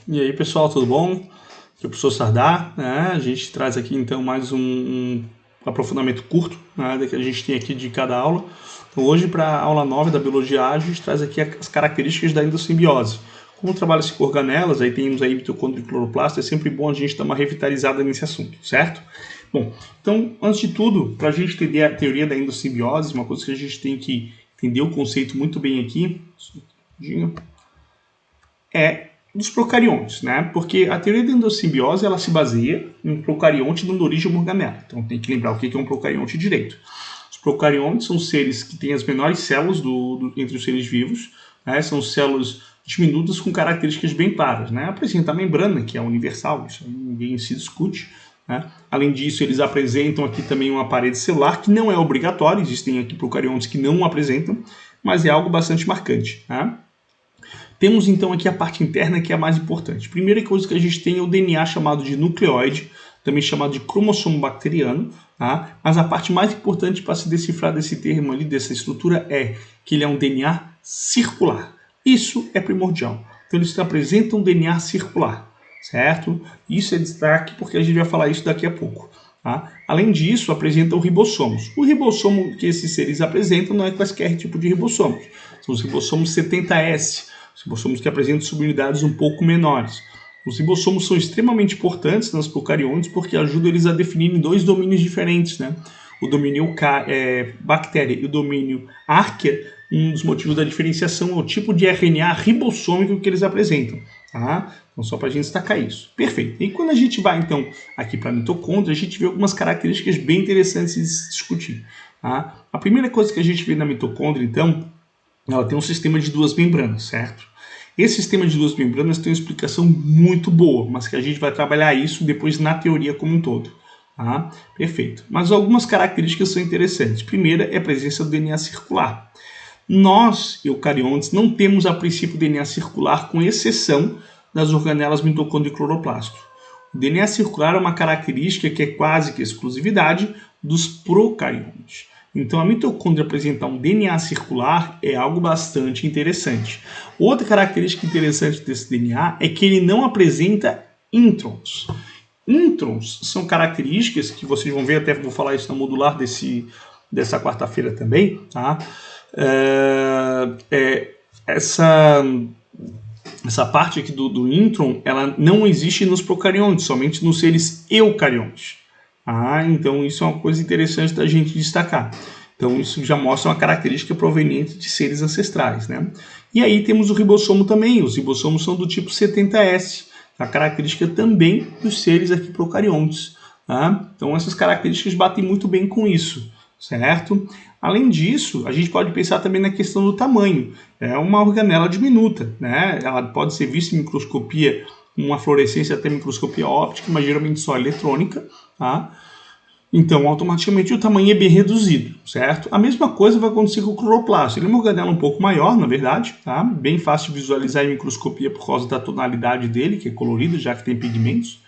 E aí, pessoal, tudo bom? Aqui é o professor Sardar, né? A gente traz aqui então mais um aprofundamento curto, né, que a gente tem aqui de cada aula. Então, hoje, para a aula 9 da Biologia Ágil, a gente traz aqui as características da endossimbiose. Como trabalha-se com organelas, aí temos aí mitocôndrio e cloroplasto, é sempre bom a gente dar uma revitalizada nesse assunto, certo? Bom, então, antes de tudo, para a gente entender a teoria da endossimbiose, uma coisa que a gente tem que entender o conceito muito bem aqui, é dos procariontes, né? Porque a teoria da endossimbiose ela se baseia em um procarionte dando origem a uma organela. Então tem que lembrar o que é um procarionte direito. Os procariontes são seres que têm as menores células entre os seres vivos, né? São células diminutas com características bem claras, né? Apresenta a membrana, que é universal, isso ninguém se discute. Né? Além disso, eles apresentam aqui também uma parede celular, que não é obrigatória, existem aqui procariontes que não apresentam, mas é algo bastante marcante. Né? Temos então aqui a parte interna, que é a mais importante. Primeira coisa que a gente tem é o DNA chamado de nucleóide, também chamado de cromossomo bacteriano, tá? Mas a parte mais importante para se decifrar desse termo ali, dessa estrutura, é que ele é um DNA circular. Isso é primordial. Então eles apresentam um DNA circular, certo? Isso é destaque porque a gente vai falar isso daqui a pouco. Tá? Além disso, apresentam ribossomos. O ribossomo que esses seres apresentam não é qualquer tipo de ribossomos. São os ribossomos 70S, os ribossomos que apresentam subunidades um pouco menores. Os ribossomos são extremamente importantes nas procariontes porque ajudam eles a definirem dois domínios diferentes, né? O domínio bactéria e o domínio arquea. Um dos motivos da diferenciação é o tipo de RNA ribossômico que eles apresentam. Tá? Então, só para a gente destacar isso. Perfeito. E quando a gente vai, então, aqui para a mitocôndria, a gente vê algumas características bem interessantes de se discutir. Tá? A primeira coisa que a gente vê na mitocôndria, então, ela tem um sistema de duas membranas, certo? Esse sistema de duas membranas tem uma explicação muito boa, mas que a gente vai trabalhar isso depois na teoria como um todo. Tá? Perfeito. Mas algumas características são interessantes. Primeira é a presença do DNA circular. Nós, eucariontes, não temos a princípio DNA circular, com exceção das organelas mitocôndrio e cloroplasto. O DNA circular é uma característica que é quase que exclusividade dos procariontes. Então, a mitocôndria apresentar um DNA circular é algo bastante interessante. Outra característica interessante desse DNA é que ele não apresenta introns. Introns são características que vocês vão ver, até vou falar isso na modular dessa quarta-feira também, tá? Essa parte aqui do intron, ela não existe nos procariontes, somente nos seres eucariontes. Então isso é uma coisa interessante da gente destacar. Então isso já mostra uma característica proveniente de seres ancestrais, né? E aí temos o ribossomo também. Os ribossomos são do tipo 70S, a característica também dos seres aqui procariontes. Tá? Então essas características batem muito bem com isso, certo? Além disso, a gente pode pensar também na questão do tamanho. É uma organela diminuta, né? Ela pode ser vista em microscopia, uma fluorescência até microscopia óptica, mas geralmente só eletrônica, tá? Então, automaticamente o tamanho é bem reduzido, certo? A mesma coisa vai acontecer com o cloroplasto. Ele é uma organela um pouco maior, na verdade, tá? Bem fácil de visualizar em microscopia por causa da tonalidade dele, que é colorido, já que tem pigmentos.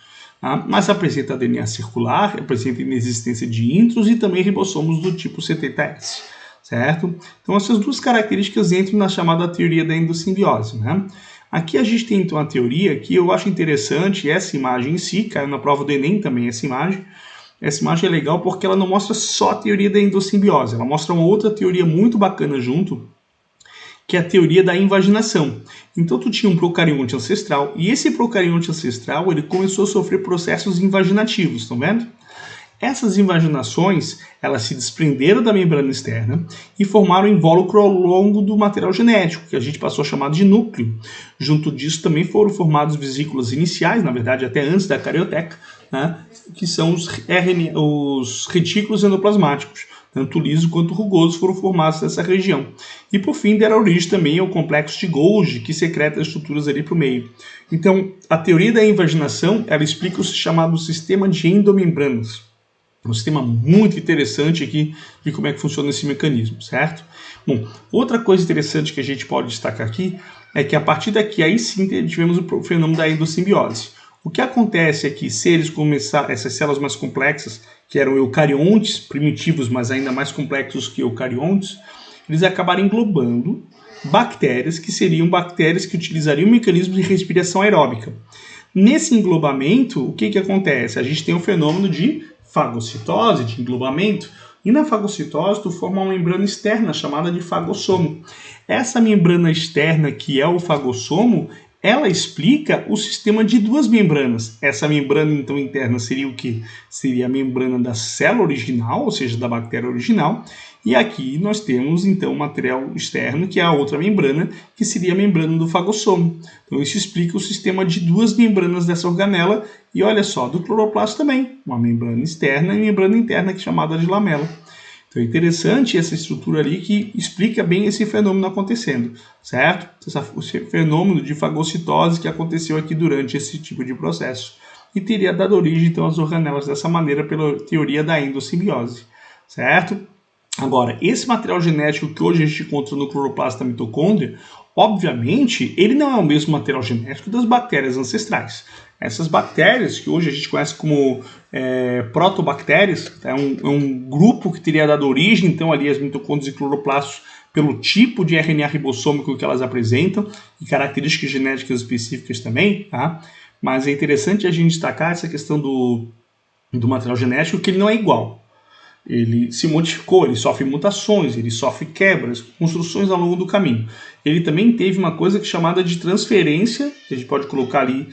Tá? Mas apresenta DNA circular, apresenta inexistência de introns e também ribossomos do tipo 70S, certo? Então, essas duas características entram na chamada teoria da endossimbiose, né? Aqui a gente tem então a teoria que eu acho interessante, essa imagem em si, caiu na prova do Enem também essa imagem. Essa imagem é legal porque ela não mostra só a teoria da endossimbiose, ela mostra uma outra teoria muito bacana junto, que é a teoria da invaginação. Então tu tinha um procarionte ancestral, e esse procarionte ancestral ele começou a sofrer processos invaginativos, estão vendo? Essas invaginações, elas se desprenderam da membrana externa e formaram um invólucro ao longo do material genético, que a gente passou a chamar de núcleo. Junto disso também foram formados vesículas iniciais, na verdade até antes da carioteca, né, que são os retículos endoplasmáticos. Tanto liso quanto rugoso foram formados nessa região. E por fim deram origem também ao complexo de Golgi, que secreta as estruturas ali para o meio. Então, a teoria da invaginação, ela explica o chamado sistema de endomembranas. Um sistema muito interessante aqui de como é que funciona esse mecanismo, certo? Bom, outra coisa interessante que a gente pode destacar aqui é que a partir daqui, aí sim, tivemos o fenômeno da endossimbiose. O que acontece é que seres como essas células mais complexas, que eram eucariontes, primitivos, mas ainda mais complexos que eucariontes, eles acabaram englobando bactérias que seriam bactérias que utilizariam mecanismos de respiração aeróbica. Nesse englobamento, o que acontece? A gente tem o fenômeno de fagocitose, de englobamento, e na fagocitose tu forma uma membrana externa chamada de fagossomo. Essa membrana externa, que é o fagossomo, ela explica o sistema de duas membranas. Essa membrana, então, interna seria o quê? Seria a membrana da célula original, ou seja, da bactéria original. E aqui nós temos, então, o material externo, que é a outra membrana, que seria a membrana do fagossomo. Então, isso explica o sistema de duas membranas dessa organela. E olha só, do cloroplasto também, uma membrana externa e membrana interna, que é chamada de lamela. Então é interessante essa estrutura ali que explica bem esse fenômeno acontecendo, certo? Esse fenômeno de fagocitose que aconteceu aqui durante esse tipo de processo. E teria dado origem, então, às organelas dessa maneira pela teoria da endossimbiose, certo? Agora, esse material genético que hoje a gente encontra no cloroplasto da mitocôndria, obviamente, ele não é o mesmo material genético das bactérias ancestrais. Essas bactérias, que hoje a gente conhece como protobactérias, é um grupo que teria dado origem, então, ali as mitocôndrias e cloroplastos, pelo tipo de RNA ribossômico que elas apresentam e características genéticas específicas também, tá? Mas é interessante a gente destacar essa questão do material genético, que ele não é igual. Ele se modificou, ele sofre mutações, ele sofre quebras, construções ao longo do caminho. Ele também teve uma coisa chamada de transferência, que a gente pode colocar ali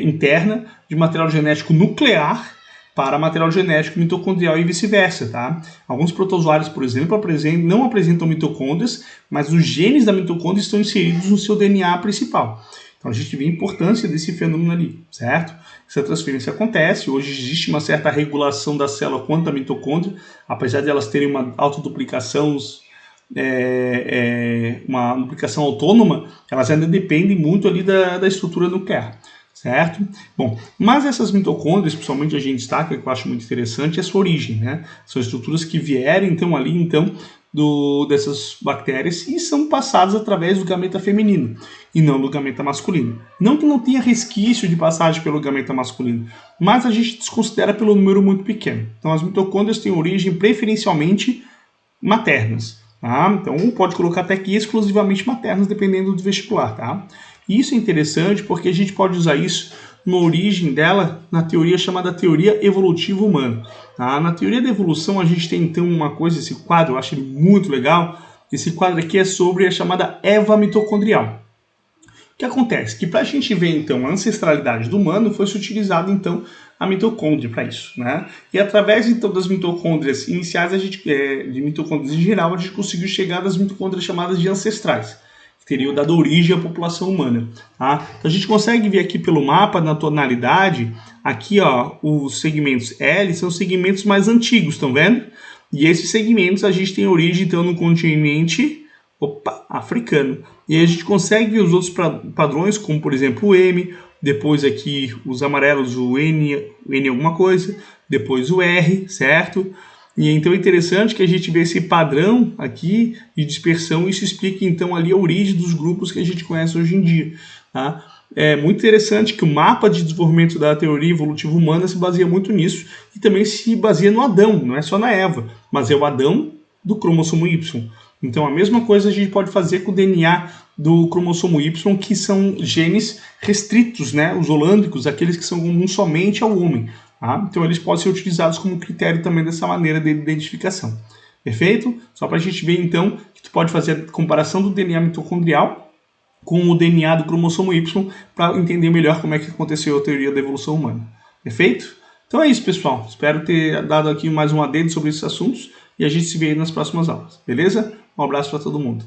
interna, de material genético nuclear para material genético mitocondrial e vice-versa, tá? Alguns protozoários, por exemplo, não apresentam mitocôndrias, mas os genes da mitocôndria estão inseridos no seu DNA principal. Então a gente vê a importância desse fenômeno ali, certo? Essa transferência acontece, hoje existe uma certa regulação da célula quanto à mitocôndria, apesar de elas terem uma autoduplicação, uma duplicação autônoma, elas ainda dependem muito ali da estrutura nuclear, certo? Bom, mas essas mitocôndrias, principalmente a gente destaca, que eu acho muito interessante, é a sua origem, né? São estruturas que vieram, então, ali, então, dessas bactérias e são passadas através do gameta feminino e não do gameta masculino. Não que não tenha resquício de passagem pelo gameta masculino, mas a gente desconsidera pelo número muito pequeno. Então as mitocôndrias têm origem preferencialmente maternas, tá? Então pode colocar até aqui exclusivamente maternas, dependendo do vestibular, tá? E isso é interessante porque a gente pode usar isso na origem dela na teoria chamada teoria evolutiva humana. Tá? Na teoria da evolução a gente tem então uma coisa, esse quadro eu acho ele muito legal. Esse quadro aqui é sobre a chamada Eva mitocondrial. O que acontece? Que para a gente ver então a ancestralidade do humano foi-se utilizado então a mitocôndria para isso, né? E através então das mitocôndrias iniciais, de mitocôndrias em geral, a gente conseguiu chegar das mitocôndrias chamadas de ancestrais, que teriam dado origem à população humana. Tá? Então a gente consegue ver aqui pelo mapa, na tonalidade, aqui ó, os segmentos L são os segmentos mais antigos, estão vendo? E esses segmentos a gente tem origem então no continente africano. E aí a gente consegue ver os outros padrões, como por exemplo o M, depois aqui os amarelos, o N alguma coisa, depois o R, certo? E então é interessante que a gente vê esse padrão aqui de dispersão, e isso explica então ali a origem dos grupos que a gente conhece hoje em dia. Tá? É muito interessante que o mapa de desenvolvimento da teoria evolutiva humana se baseia muito nisso e também se baseia no Adão, não é só na Eva, mas é o Adão do cromossomo Y. Então a mesma coisa a gente pode fazer com o DNA do cromossomo Y, que são genes restritos, né? Os holândricos, aqueles que são comuns somente ao homem. Tá? Então eles podem ser utilizados como critério também dessa maneira de identificação. Perfeito? Só para a gente ver então que tu pode fazer a comparação do DNA mitocondrial com o DNA do cromossomo Y para entender melhor como é que aconteceu a teoria da evolução humana. Perfeito? Então é isso, pessoal. Espero ter dado aqui mais um adendo sobre esses assuntos e a gente se vê aí nas próximas aulas. Beleza? Um abraço para todo mundo.